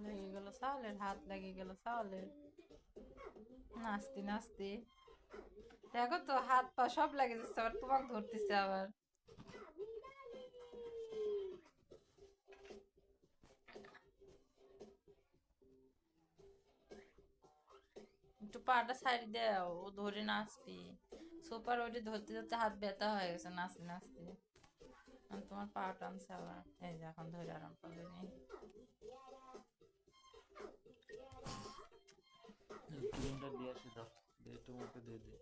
লেগে গেল চাউলের, হাত লেগে গেল চাউলের। নাচতে নাচতে দেখো তো হাত পা সব লেগে যাচ্ছে, আবার তোমাকে ধরতেছে আবার। একটু পাটা ছাড়ি দাও, ও ধরে নাচবি। সুপার ওইটি ধরতে ধরতে হাত ব্যথা হয়ে গেছে নাচতে নাচতে। আর তোমার পা টানছে আবার, এই যে এখন ধরে আরাম পাবে নি। ক্রিমটা দিয়ে আসি, দাও, দিয়ে একটু মুখে দিয়ে দিই।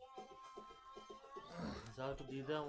যাও একটু দিয়ে দাও।